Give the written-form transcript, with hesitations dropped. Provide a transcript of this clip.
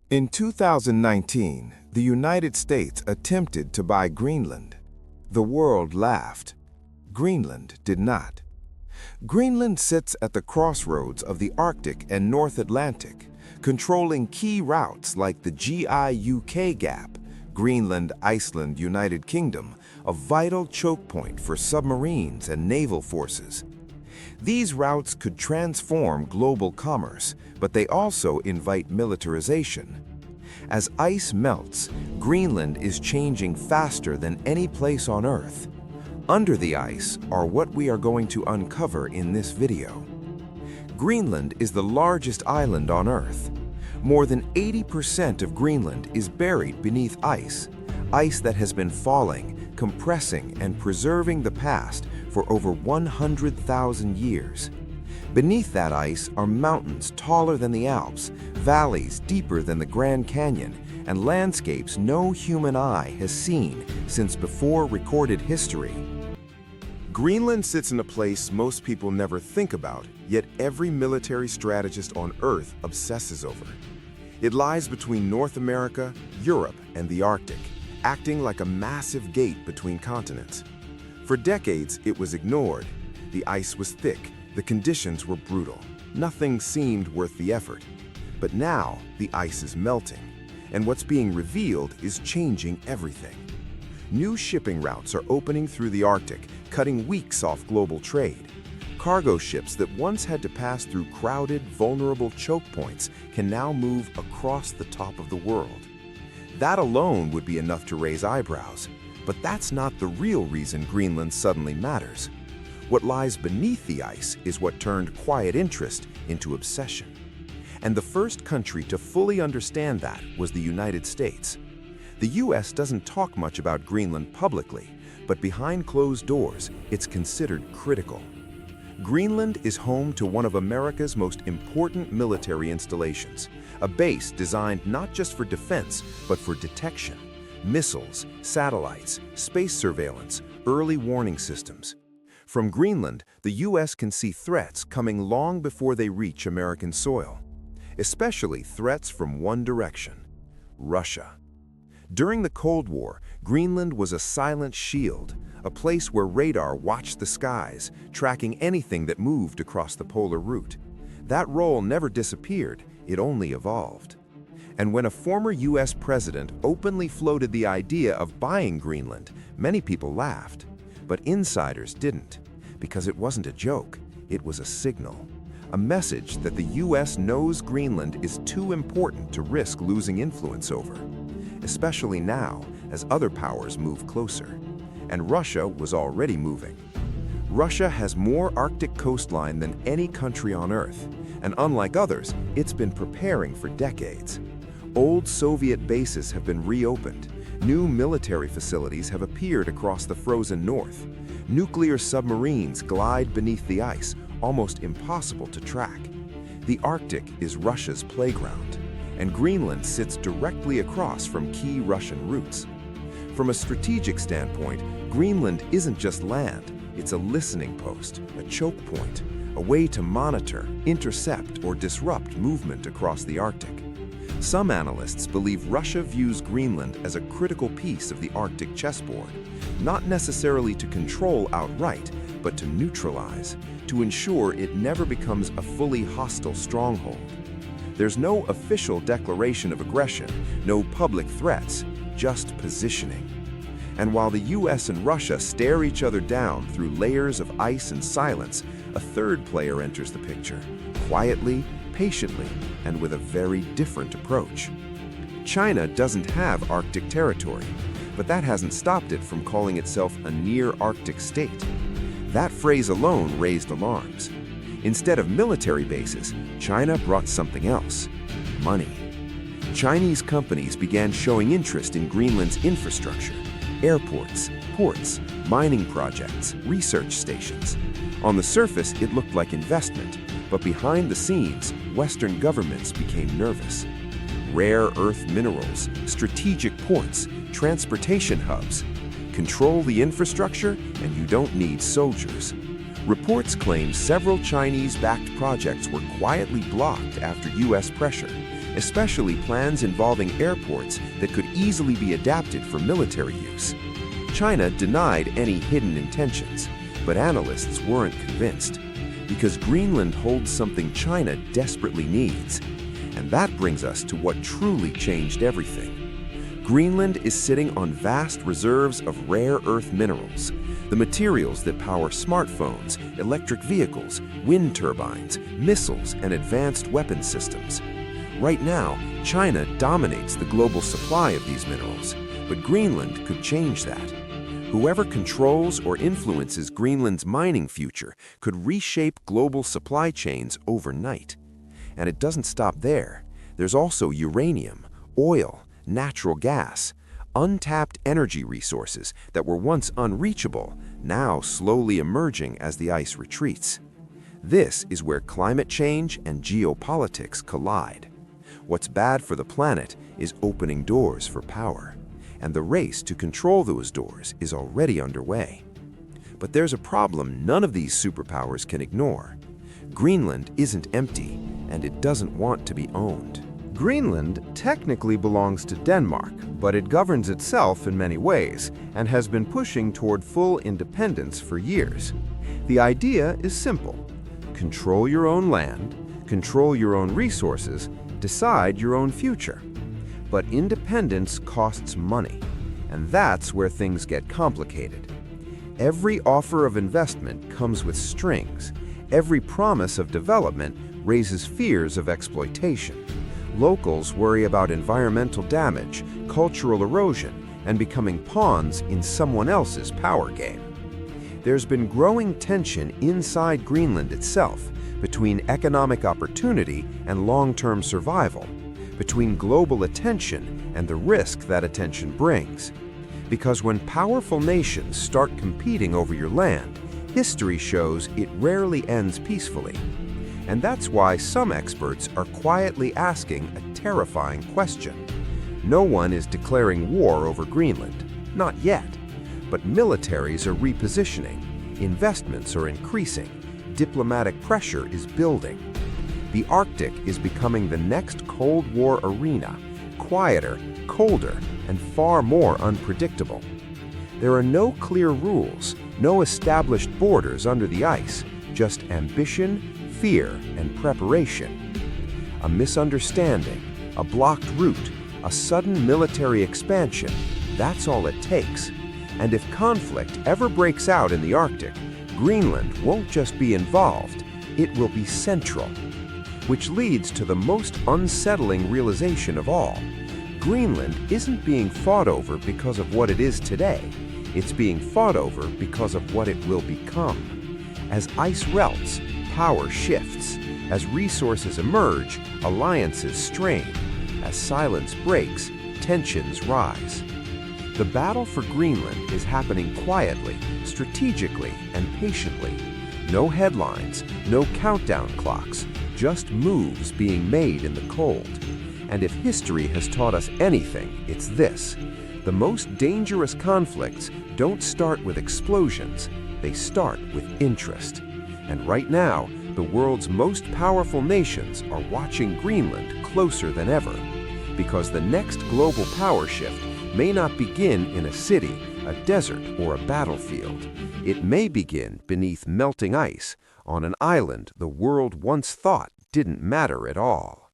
In 2019, the United States attempted to buy Greenland. The world laughed. Greenland did not. Greenland sits at the crossroads of the Arctic and North Atlantic, controlling key routes like the GI-UK Gap, Greenland-Iceland-United Kingdom, a vital choke point for submarines and naval forces. These routes could transform global commerce, but they also invite militarization. As ice melts, Greenland is changing faster than any place on Earth. Under the ice are what we are going to uncover in this video. Greenland is the largest island on Earth. More than 80% of Greenland is buried beneath ice that has been falling, compressing, and preserving the past for over 100,000 years. Beneath that ice are mountains taller than the Alps, valleys deeper than the Grand Canyon, and landscapes no human eye has seen since before recorded history. Greenland sits in a place most people never think about, yet every military strategist on Earth obsesses over. It lies between North America, Europe, and the Arctic, acting like a massive gate between continents. For decades, it was ignored. The ice was thick, the conditions were brutal. Nothing seemed worth the effort. But now, the ice is melting, and what's being revealed is changing everything. New shipping routes are opening through the Arctic, cutting weeks off global trade. Cargo ships that once had to pass through crowded, vulnerable choke points can now move across the top of the world. That alone would be enough to raise eyebrows, but that's not the real reason Greenland suddenly matters. What lies beneath the ice is what turned quiet interest into obsession. And the first country to fully understand that was the United States. The US doesn't talk much about Greenland publicly, but behind closed doors, it's considered critical. Greenland is home to one of America's most important military installations, a base designed not just for defense, but for detection, missiles, satellites, space surveillance, early warning systems. From Greenland, the US can see threats coming long before they reach American soil, especially threats from one direction: Russia. During the Cold War, Greenland was a silent shield, a place where radar watched the skies, tracking anything that moved across the polar route. That role never disappeared, it only evolved. And when a former US president openly floated the idea of buying Greenland, many people laughed. But insiders didn't, because it wasn't a joke, it was a signal. A message that the US knows Greenland is too important to risk losing influence over, especially now as other powers move closer. And Russia was already moving. Russia has more Arctic coastline than any country on Earth, and unlike others, it's been preparing for decades. Old Soviet bases have been reopened. New military facilities have appeared across the frozen north. Nuclear submarines glide beneath the ice, almost impossible to track. The Arctic is Russia's playground, and Greenland sits directly across from key Russian routes. From a strategic standpoint, Greenland isn't just land, it's a listening post, a choke point, a way to monitor, intercept, or disrupt movement across the Arctic. Some analysts believe Russia views Greenland as a critical piece of the Arctic chessboard, not necessarily to control outright, but to neutralize, to ensure it never becomes a fully hostile stronghold. There's no official declaration of aggression, no public threats, just positioning. And while the US and Russia stare each other down through layers of ice and silence, a third player enters the picture, quietly, patiently, and with a very different approach. China doesn't have Arctic territory, but that hasn't stopped it from calling itself a near-Arctic state. That phrase alone raised alarms. Instead of military bases, China brought something else: money. Chinese companies began showing interest in Greenland's infrastructure: airports, ports, mining projects, research stations. On the surface, it looked like investment, but behind the scenes, Western governments became nervous. Rare earth minerals, strategic ports, transportation hubs. Control the infrastructure, and you don't need soldiers. Reports claim several Chinese-backed projects were quietly blocked after US pressure, especially plans involving airports that could easily be adapted for military use. China denied any hidden intentions, but analysts weren't convinced, because Greenland holds something China desperately needs. And that brings us to what truly changed everything. Greenland is sitting on vast reserves of rare earth minerals, the materials that power smartphones, electric vehicles, wind turbines, missiles, and advanced weapon systems. Right now, China dominates the global supply of these minerals, but Greenland could change that. Whoever controls or influences Greenland's mining future could reshape global supply chains overnight. And it doesn't stop there. There's also uranium, oil, natural gas, untapped energy resources that were once unreachable, now slowly emerging as the ice retreats. This is where climate change and geopolitics collide. What's bad for the planet is opening doors for power, and the race to control those doors is already underway. But there's a problem none of these superpowers can ignore. Greenland isn't empty, and it doesn't want to be owned. Greenland technically belongs to Denmark, but it governs itself in many ways and has been pushing toward full independence for years. The idea is simple. Control your own land, control your own resources, decide your own future. But independence costs money, and that's where things get complicated. Every offer of investment comes with strings. Every promise of development raises fears of exploitation. Locals worry about environmental damage, cultural erosion, and becoming pawns in someone else's power game. There's been growing tension inside Greenland itself between economic opportunity and long-term survival, between global attention and the risk that attention brings. Because when powerful nations start competing over your land, history shows it rarely ends peacefully. And that's why some experts are quietly asking a terrifying question. No one is declaring war over Greenland, not yet. But militaries are repositioning, investments are increasing, diplomatic pressure is building. The Arctic is becoming the next Cold War arena, quieter, colder, and far more unpredictable. There are no clear rules, no established borders under the ice, just ambition, fear, and preparation. A misunderstanding, a blocked route, a sudden military expansion, that's all it takes. And if conflict ever breaks out in the Arctic, Greenland won't just be involved, it will be central. Which leads to the most unsettling realization of all. Greenland isn't being fought over because of what it is today. It's being fought over because of what it will become. As ice melts, power shifts. As resources emerge, alliances strain. As silence breaks, tensions rise. The battle for Greenland is happening quietly, strategically, and patiently. No headlines, no countdown clocks, just moves being made in the cold. And if history has taught us anything, it's this. The most dangerous conflicts don't start with explosions, they start with interest. And right now, the world's most powerful nations are watching Greenland closer than ever. Because the next global power shift may not begin in a city, a desert, or a battlefield. It may begin beneath melting ice, on an island the world once thought didn't matter at all.